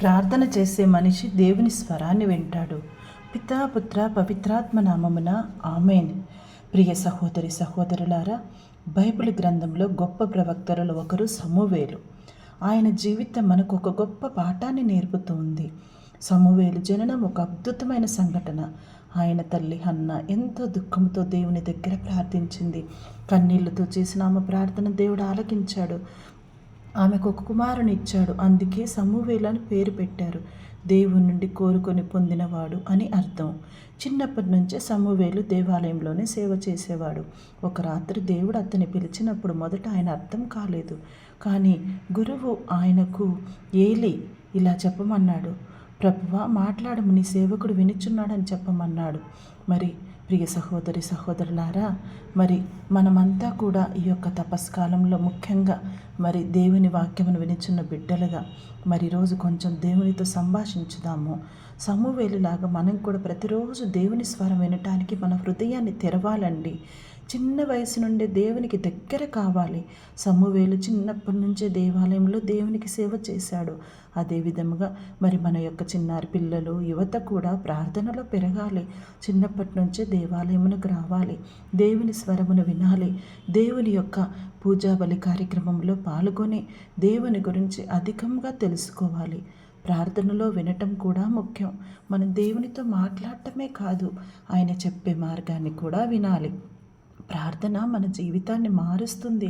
ప్రార్థన చేసే మనిషి దేవుని స్వరాన్ని వింటాడు. పితా పుత్ర పవిత్రాత్మ నామమున ఆమేన్. ప్రియ సహోదరి సహోదరులారా, బైబిల్ గ్రంథంలో గొప్ప ప్రవక్తలలో ఒకరు సమూవేలు. ఆయన జీవితం మనకు ఒక గొప్ప పాఠాన్ని నేర్పుతుంది. సమూవేలు జననం ఒక అద్భుతమైన సంఘటన. ఆయన తల్లి హన్న ఎంతో దుఃఖంతో దేవుని దగ్గర ప్రార్థించింది. కన్నీళ్లతో చేసిన ఆమె ప్రార్థన దేవుడు ఆలకించాడు. ఆమెకు ఒక కుమారుని ఇచ్చాడు. అందుకే సమూవేలు అని పేరు పెట్టారు. దేవుని నుండి కోరుకొని పొందినవాడు అని అర్థం. చిన్నప్పటి నుంచే సమూవేలు దేవాలయంలోనే సేవ చేసేవాడు. ఒక రాత్రి దేవుడు అతన్ని పిలిచినప్పుడు మొదట ఆయన అర్థం కాలేదు. కానీ గురువు ఆయనకు ఏలి ఇలా చెప్పమన్నాడు. ప్రభువా, మాట్లాడము, నీ సేవకుడు వినుచున్నాడని చెప్పమన్నాడు. మరి ప్రియ సహోదరి సహోదరులారా, మరి మనమంతా కూడా ఈ యొక్క తపస్కాలంలో ముఖ్యంగా మరి దేవుని వాక్యమును వినిచున్న బిడ్డలుగా మరి రోజు కొంచెం దేవునితో సంభాషించుదాము. సమూవేలులాగా మనం కూడా ప్రతిరోజు దేవుని స్వరం వినటానికి మన హృదయాన్ని తెరవాలండి. చిన్న వయసు నుండే దేవునికి దగ్గర కావాలి. సమూవేలు చిన్నప్పటి నుంచే దేవాలయంలో దేవునికి సేవ చేశాడు. అదేవిధముగా మరి మన యొక్క చిన్నారి పిల్లలు, యువత కూడా ప్రార్థనలో పెరగాలి. చిన్నప్పటి నుంచే దేవాలయమునకు రావాలి, దేవుని స్వరమును వినాలి, దేవుని యొక్క పూజా బలి కార్యక్రమంలో పాల్గొని దేవుని గురించి అధికంగా తెలుసుకోవాలి. ప్రార్థనలో వినటం కూడా ముఖ్యం. మనం దేవునితో మాట్లాడటమే కాదు, ఆయన చెప్పే మార్గాన్ని కూడా వినాలి. ప్రార్థన మన జీవితాన్ని మారుస్తుంది.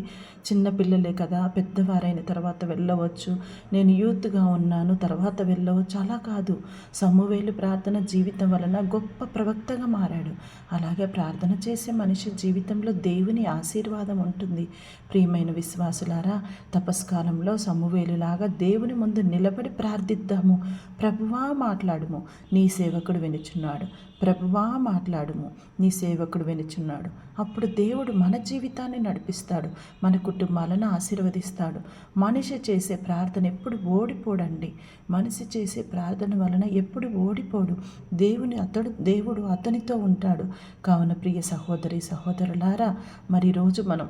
చిన్నపిల్లలే కదా, పెద్దవారైన తర్వాత వెళ్ళవచ్చు, నేను యూత్గా ఉన్నాను తర్వాత వెళ్ళవచ్చు, అలా కాదు. సమూవేలు ప్రార్థన జీవితం వలన గొప్ప ప్రవక్తగా మారాడు. అలాగే ప్రార్థన చేసే మనిషి జీవితంలో దేవుని ఆశీర్వాదం ఉంటుంది. ప్రియమైన విశ్వాసులారా, తపస్కాలంలో సమూవేలులాగా దేవుని ముందు నిలబడి ప్రార్థిద్దాము. ప్రభువా, మాట్లాడుము, నీ సేవకుడు వినుచున్నాడు. ప్రభువా, మాట్లాడుము, నీ సేవకుడు వినుచున్నాడు. అప్పుడు దేవుడు మన జీవితాన్ని నడిపిస్తాడు, మన కుటుంబాలను ఆశీర్వదిస్తాడు. మనిషి చేసే ప్రార్థన ఎప్పుడు ఓడిపోడండి. మనిషి చేసే ప్రార్థన వలన ఎప్పుడు ఓడిపోడు. దేవుడు అతనితో ఉంటాడు. కావున ప్రియ సహోదరి సహోదరులారా, మరి రోజు మనం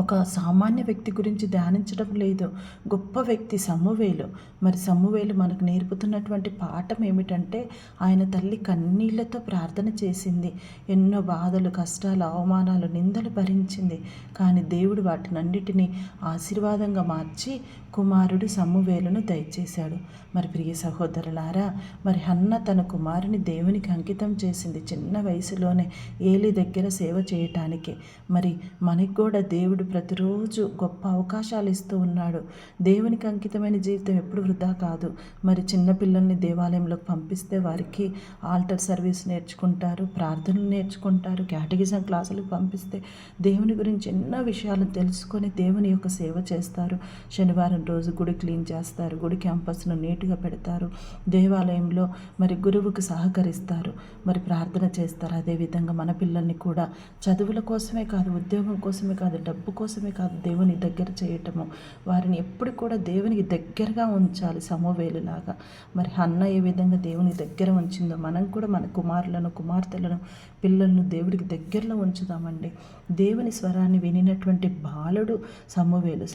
ఒక సామాన్య వ్యక్తి గురించి ధ్యానించడం లేదు, గొప్ప వ్యక్తి సమూవేలు. మరి సమూవేలు మనకు నేర్పుతున్నటువంటి పాఠం ఏమిటంటే, ఆయన తల్లి కన్నీళ్లతో ప్రార్థన చేసింది. ఎన్నో బాధలు, కష్టాలు, అవమానాలు, నిందలు భరించింది. కానీ దేవుడు వాటినన్నిటినీ ఆశీర్వాదంగా మార్చి కుమారుడు సమూవేలును దయచేశాడు. మరి ప్రియ సహోదరులారా, మరి హన్న తన కుమారుని దేవునికి అంకితం చేసింది చిన్న వయసులోనే, ఏలి దగ్గర సేవ చేయటానికి. మరి మనకి కూడా దేవుడు ప్రతిరోజు గొప్ప అవకాశాలు ఇస్తూ ఉన్నాడు. దేవునికి అంకితమైన జీవితం ఎప్పుడు వృధా కాదు. మరి చిన్నపిల్లల్ని దేవాలయంలోకి పంపిస్తే వారికి ఆల్టర్ సర్వీస్ నేర్చుకుంటారు, ప్రార్థనలు నేర్చుకుంటారు. కేటగిజం క్లాసులకు పంపిస్తే దేవుని గురించి ఎన్నో విషయాలు తెలుసుకొని దేవుని యొక్క సేవ చేస్తారు. శనివారం రోజు గుడి క్లీన్ చేస్తారు, గుడి క్యాంపస్ను నీట్గా పెడతారు, దేవాలయంలో మరి గురువుకు సహకరిస్తారు, మరి ప్రార్థన చేస్తారు. అదేవిధంగా మన పిల్లల్ని కూడా చదువుల కోసమే కాదు, ఉద్యోగం కోసమే కాదు, డబ్బు కోసమే కాదు, దేవుని దగ్గర చేయటము, వారిని ఎప్పుడు కూడా దేవునికి దగ్గరగా ఉంచాలి. సమూవేలులాగా మరి హన్న ఏ విధంగా దేవుని దగ్గర ఉంచిందో మనం కూడా మన కుమారులను, కుమార్తెలను, పిల్లలను దేవుడికి దగ్గరలో ఉంచుదామండి. దేవుని స్వరాన్ని వినినటువంటి బాలుడు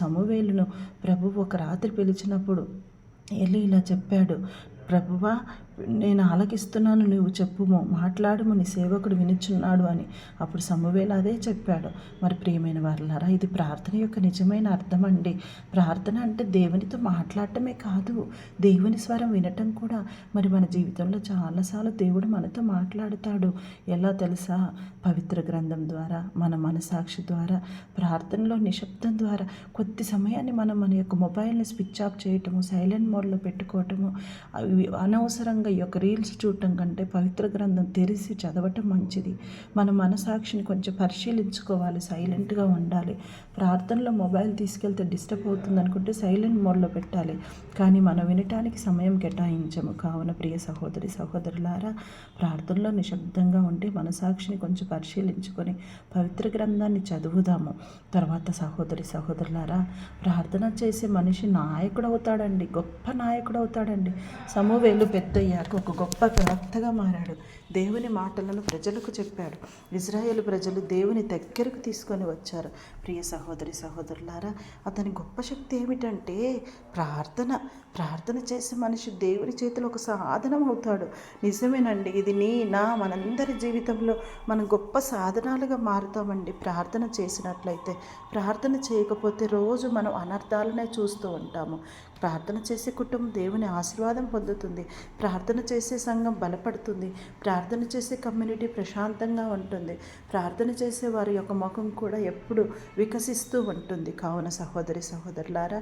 సమూవేలును ప్రభువు ఒక రాత్రి పిలిచినప్పుడు ఏలి ఇలా చెప్పాడు, ప్రభువా, నేను ఆలకిస్తున్నాను, నువ్వు చెప్పుము, మాట్లాడుము, నీ సేవకుడు వినుచున్నాడు అని. అప్పుడు సమూవేలు అదే చెప్పాడు. మరి ప్రియమైన వారలారా, ఇది ప్రార్థన యొక్క నిజమైన అర్థం అండి. ప్రార్థన అంటే దేవునితో మాట్లాడటమే కాదు, దేవుని స్వరం వినటం కూడా. మరి మన జీవితంలో చాలాసార్లు దేవుడు మనతో మాట్లాడుతాడు. ఎలా తెలుసా? పవిత్ర గ్రంథం ద్వారా, మన మనసాక్షి ద్వారా, ప్రార్థనలో నిశ్శబ్దం ద్వారా. కొద్ది సమయాన్ని మనం మన యొక్క మొబైల్ని స్విచ్ ఆఫ్ చేయటము, సైలెంట్ మోడ్లో పెట్టుకోవటము, అనవసరంగా ఈ యొక్క రీల్స్ చూడటం కంటే పవిత్ర గ్రంథం తెరిచి చదవటం మంచిది. మన మనసాక్షిని కొంచెం పరిశీలించుకోవాలి, సైలెంట్గా ఉండాలి. ప్రార్థనలో మొబైల్ తీసుకెళ్తే డిస్టర్బ్ అవుతుంది అనుకుంటే సైలెంట్ మోడ్లో పెట్టాలి, కానీ మనం వినటానికి సమయం కేటాయించము. కావున ప్రియ సహోదరి సహోదరులారా, ప్రార్థనలో నిశ్శబ్దంగా ఉండి మనసాక్షిని కొంచెం పరిశీలించుకొని పవిత్ర గ్రంథాన్ని చదువుదాము. తర్వాత సహోదరి సహోదరులారా, ప్రార్థన చేసే మనిషి నాయకుడు అవుతాడండి, గొప్ప నాయకుడు అవుతాడండి. సమూవేలు పెద్దయ్యాక ఒక గొప్ప ప్రవక్తగా మారాడు. దేవుని మాటలను ప్రజలకు చెప్పాడు. ఇజ్రాయేలు ప్రజలు దేవుని దగ్గరకు తీసుకొని వచ్చారు. ప్రియ సహోదరి సహోదరులారా, అతని గొప్ప శక్తి ఏమిటంటే ప్రార్థన చేసే మనిషి దేవుని చేతిలో ఒక సాధనం అవుతాడు. నిజమేనండి, ఇది మనందరి జీవితంలో మనం గొప్ప సాధనాలుగా మారుతామండి ప్రార్థన చేసినట్లయితే. ప్రార్థన చేయకపోతే రోజు మనం అనర్థాలనే చూస్తూ ఉంటాము. ప్రార్థన చేసే కుటుంబం దేవుని ఆశీర్వాదం పొందుతుంది. ప్రార్థన చేసే సంఘం బలపడుతుంది. ప్రార్థన చేసే కమ్యూనిటీ ప్రశాంతంగా ఉంటుంది. ప్రార్థన చేసే వారి యొక్క ముఖం కూడా ఎప్పుడు వికసిస్తూ ఉంటుంది. కావున సహోదరి సహోదరులారా,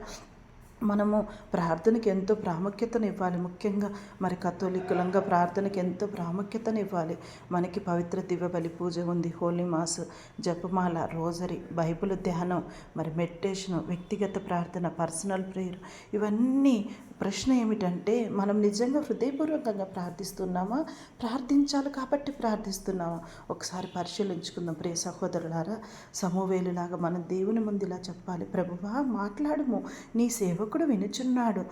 మనము ప్రార్థనకి ఎంతో ప్రాముఖ్యతనివ్వాలి. ముఖ్యంగా మరి కథోలికులంగా ప్రార్థనకి ఎంతో ప్రాముఖ్యతనివ్వాలి. మనకి పవిత్ర దివ్య బలి పూజ ఉంది, హోలీ మాస్, జపమాల, రోజరీ, బైబిల్ ధ్యానం, మరి మెడిటేషను, వ్యక్తిగత ప్రార్థన, పర్సనల్ ప్రేయర్. ఇవన్నీ ప్రశ్న ఏమిటంటే, మనం నిజంగా హృదయపూర్వకంగా ప్రార్థిస్తున్నామా? ప్రార్థించాలి కాబట్టి ప్రార్థిస్తున్నామా? ఒకసారి పరిశీలించుకుందాం. ప్రియ సహోదరులారా, సమూవేలులాగా మనం దేవుని ముందు ఇలా చెప్పాలి: ప్రభువా, మాట్లాడుము, నీ సేవకుడు వినుచున్నాడు.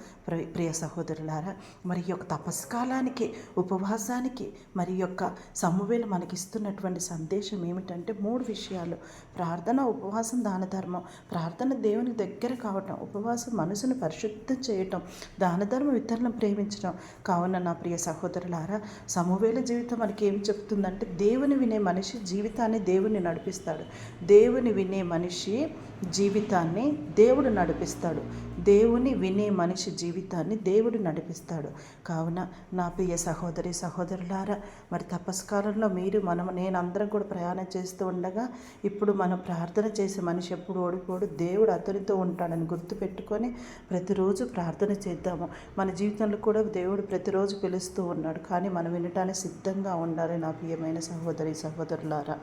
ప్రియ సహోదరులారా, మరి యొక్క తపస్కాలానికి, ఉపవాసానికి మరి యొక్క సమూవేలు మనకిస్తున్నటువంటి సందేశం ఏమిటంటే 3 విషయాలు: ప్రార్థన, ఉపవాసం, దాన ధర్మం. ప్రార్థన దేవునికి దగ్గర కావటం, ఉపవాసం మనసును పరిశుద్ధం చేయటం, దాన ధర్మం ఇతరులను ప్రేమించడం. కావున నా ప్రియ సహోదరులారా, సమూవేలు జీవితం మనకి ఏం చెప్తుందంటే, దేవుని వినే మనిషి జీవితాన్ని దేవుని నడిపిస్తాడు. దేవుని వినే మనిషి జీవితాన్ని దేవుడు నడిపిస్తాడు. దేవుని వినే మనిషి జీవితాన్ని దేవుడు నడిపిస్తాడు. కావున నా ప్రియ సహోదరి సహోదరులారా, మరి తపస్కాలంలో నేను అందరం కూడా ప్రయాణం చేస్తూ ఉండగా, ఇప్పుడు మనం ప్రార్థన చేసే మనిషి ఎప్పుడు ఓడిపోడు, దేవుడు అతనితో ఉంటాడని గుర్తుపెట్టుకొని ప్రతిరోజు ప్రార్థన చేద్దాము. మన జీవితంలో కూడా దేవుడు ప్రతిరోజు పిలుస్తూ ఉన్నాడు, కానీ మనం వినటానికి సిద్ధంగా ఉండాలి. నా ప్రియమైన సహోదరి సహోదరులారా.